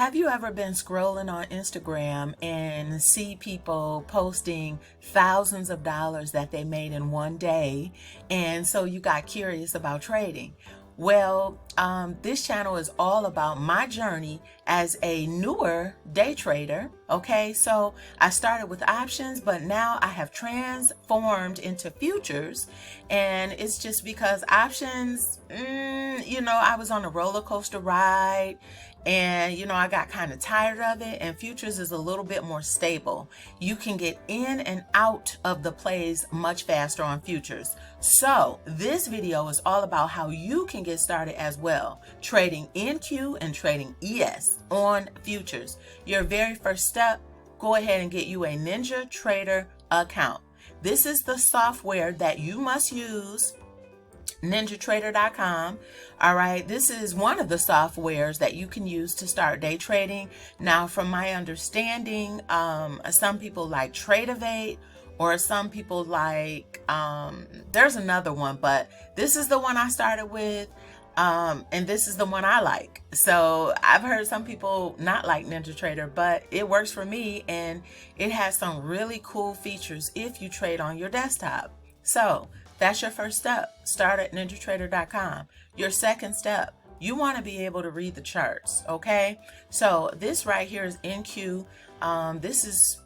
Have you ever been scrolling on Instagram and see people posting thousands of dollars that they made in one day, and so you got curious about trading? Well, this channel is all about my journey as a newer day trader. Okay, so I started with options, but now I have transformed into futures, and it's just because options, I was on a roller coaster ride, and I got kind of tired of it, and futures is a little bit more stable. You can get in and out of the plays much faster on futures. So this video is all about how you can get started as well, trading NQ and trading ES on futures. Your very first step, go ahead and get you a NinjaTrader account. This is the software that you must use, NinjaTrader.com. All right, this is one of the softwares that you can use to start day trading. Now, from my understanding, some people like Tradevate, or some people like, there's another one, but this is the one I started with, and this is the one I like. So I've heard some people not like NinjaTrader, but it works for me, and it has some really cool features if you trade on your desktop. So that's your first step. Start at NinjaTrader.com. Your second step, you want to be able to read the charts, okay? So this right here is NQ. This is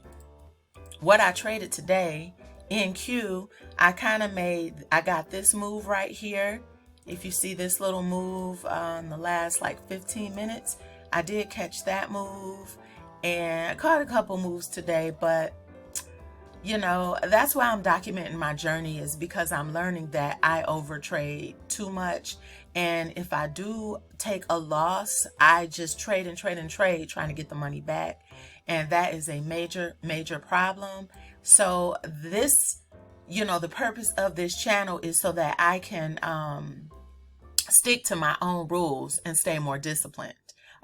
what I traded today. NQ, I got this move right here. If you see this little move in the last like 15 minutes, I did catch that move, and I caught a couple moves today, but that's why I'm documenting my journey, is because I'm learning that I overtrade too much. And if I do take a loss, I just trade and trade and trade, trying to get the money back. And that is a major, major problem. So this, the purpose of this channel is so that I can stick to my own rules and stay more disciplined.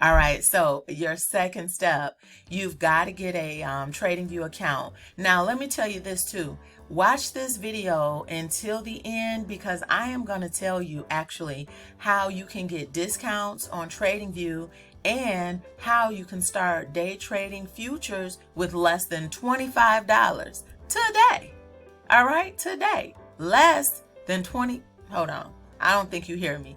All right, so your second step, you've got to get a TradingView account. Now, let me tell you this too. Watch this video until the end, because I am going to tell you actually how you can get discounts on TradingView and how you can start day trading futures with less than $25 today. All right, today. Less than 20. Hold on. I don't think you hear me.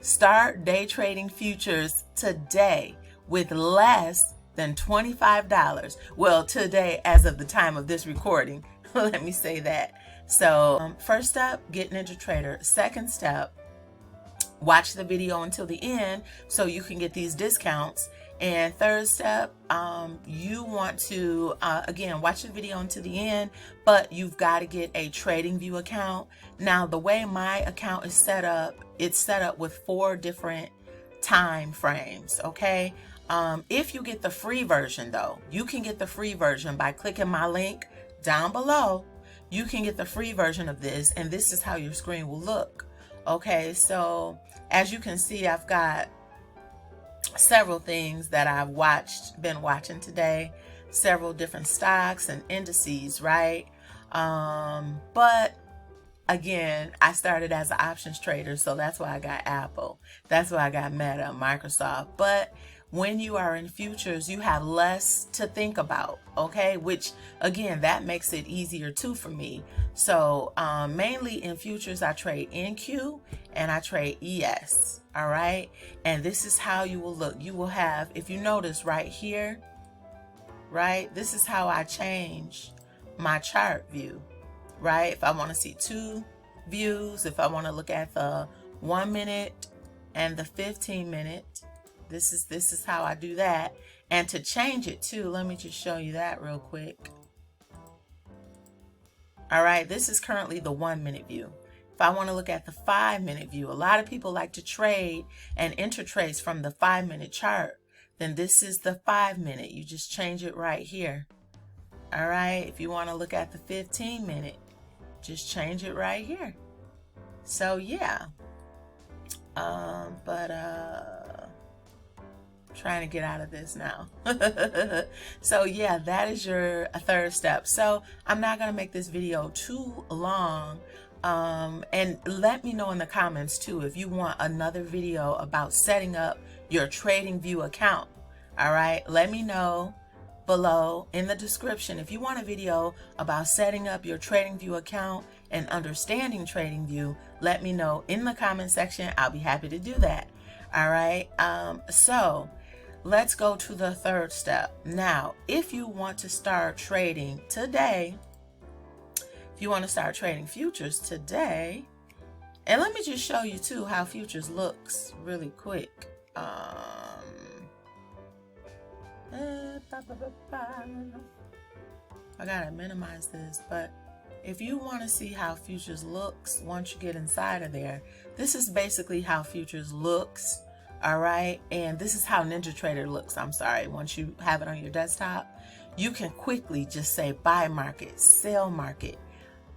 Start day trading futures today with less than $25. Well, today, as of the time of this recording, let me say that. So first step, get NinjaTrader. Second step, watch the video until the end so you can get these discounts. And third step, you want to, again, watch the video until the end, but you've got to get a TradingView account. Now, the way my account is set up, it's set up with 4 different time frames, okay? If you get the free version, though, you can get the free version by clicking my link down below. You can get the free version of this, and this is how your screen will look. Okay, so as you can see, I've got several things that I've been watching today, several different stocks and indices, right? But again, I started as an options trader, so that's why I got Apple. That's why I got Meta, Microsoft. But when you are in futures, you have less to think about, okay? Which, again, that makes it easier too for me. So mainly in futures, I trade NQ and I trade ES, all right? And this is how you will look. You will have, if you notice right here, right? This is how I change my chart view, right? If I want to see 2 views, if I want to look at the 1 minute and the 15 minute, this is how I do that. And to change it too, let me just show you that real quick. All right, this is currently the 1 minute view. If I want to look at the 5 minute view, a lot of people like to trade and intertrace from the 5 minute chart. Then this is the 5 minute. You just change it right here. All right, if you want to look at the 15 minute, just change it right here. So yeah, trying to get out of this now. So yeah, that is your third step. So I'm not going to make this video too long. And let me know in the comments too if you want another video about setting up your TradingView account. All right, let me know below in the description if you want a video about setting up your TradingView account and understanding TradingView. Let me know in the comment section. I'll be happy to do that. All right, so let's go to the third step. Now, if you want to start trading today, if you want to start trading futures today, and let me just show you too how futures looks really quick. I gotta minimize this, but if you want to see how futures looks once you get inside of there, this is basically how futures looks. All right, and this is how NinjaTrader looks. I'm sorry, once you have it on your desktop, you can quickly just say buy market, sell market,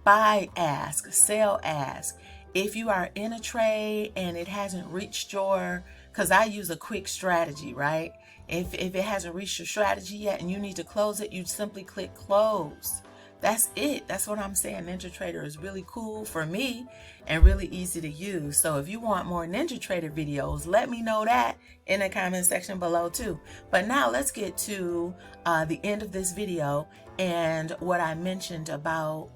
buy ask, sell ask. If you are in a trade and it hasn't reached your, because I use a quick strategy, right? If it hasn't reached your strategy yet and you need to close it, you simply click close. That's it. That's what I'm saying. NinjaTrader is really cool for me and really easy to use. So if you want more NinjaTrader videos, let me know that in the comment section below too. But now let's get to the end of this video and what I mentioned about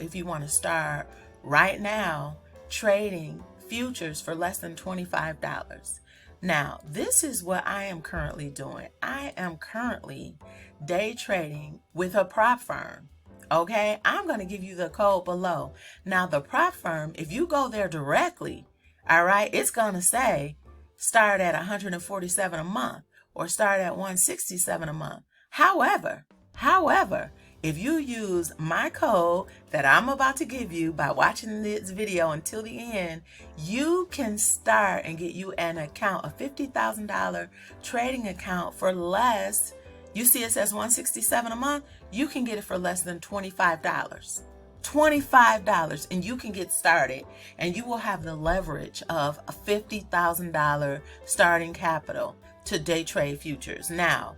if you want to start right now trading futures for less than $25. Now, this is what I am currently doing. I am currently day trading with a prop firm. Okay, I'm going to give you the code below. Now, the prop firm, if you go there directly, all right, it's going to say start at $147 a month or start at $167 a month. However, if you use my code that I'm about to give you by watching this video until the end, you can start and get you an account, a $50,000 trading account for less. You see it says $167 a month. You can get it for less than $25. $25, and you can get started, and you will have the leverage of a $50,000 starting capital to day trade futures. Now,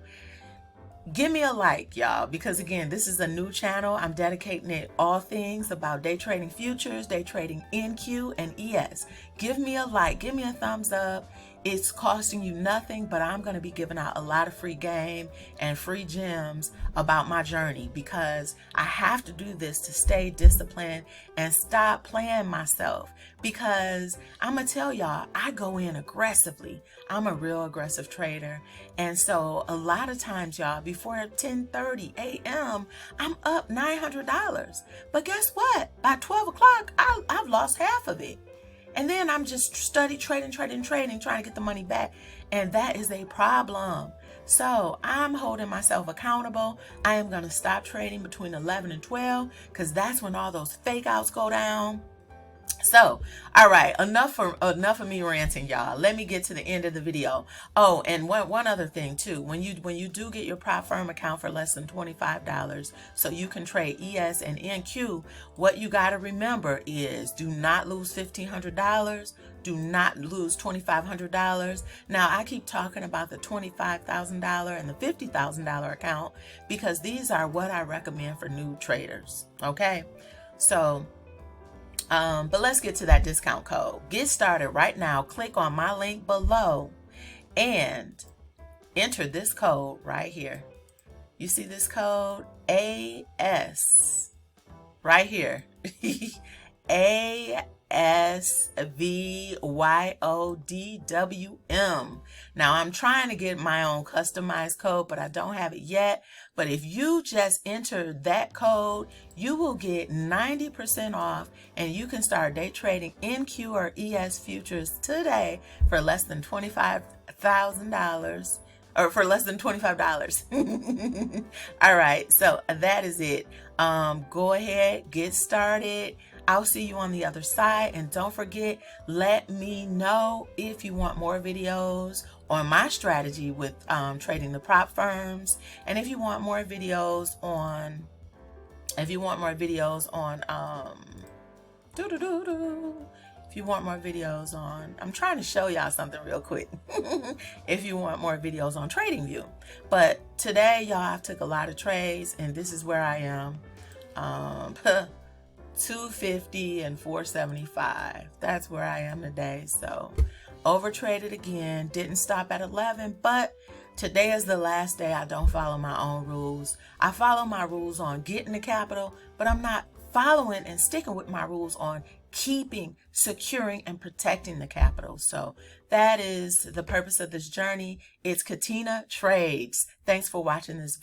give me a like, y'all, because again, this is a new channel. I'm dedicating it all things about day trading futures, day trading NQ and ES. Give me a like, give me a thumbs up. It's costing you nothing, but I'm going to be giving out a lot of free game and free gems about my journey because I have to do this to stay disciplined and stop playing myself, because I'm going to tell y'all, I go in aggressively. I'm a real aggressive trader. And so a lot of times, y'all, before 10:30 a.m., I'm up $900. But guess what? By 12 o'clock, I've lost half of it. And then I'm just trading, trying to get the money back. And that is a problem. So I'm holding myself accountable. I am going to stop trading between 11 and 12 because that's when all those fake outs go down. So, all right, enough of me ranting, y'all. Let me get to the end of the video. Oh, and one other thing too. When you do get your prop firm account for less than $25, so you can trade ES and NQ, what you got to remember is do not lose $1,500. Do not lose $2,500. Now, I keep talking about the $25,000 and the $50,000 account because these are what I recommend for new traders. Okay, so. But let's get to that discount code. Get started right now. Click on my link below and enter this code right here. You see this code? AS. Right here. ASVYODWM. Now I'm trying to get my own customized code, but I don't have it yet. But if you just enter that code, you will get 90% off and you can start day trading NQ or ES futures today for less than $25,000 or for less than $25. All right, so that is it. Go ahead, get started. I'll see you on the other side, and don't forget, let me know if you want more videos on my strategy with trading the prop firms, and if you want more videos on if you want more videos on I'm trying to show y'all something real quick. If you want more videos on TradingView. But today, y'all, I took a lot of trades, and this is where I am. 250 and 475. That's where I am today. So overtraded again, didn't stop at 11, but today is the last day I don't follow my own rules. I follow my rules on getting the capital, but I'm not following and sticking with my rules on keeping, securing, and protecting the capital. So that is the purpose of this journey. It's Katina Trades. Thanks for watching this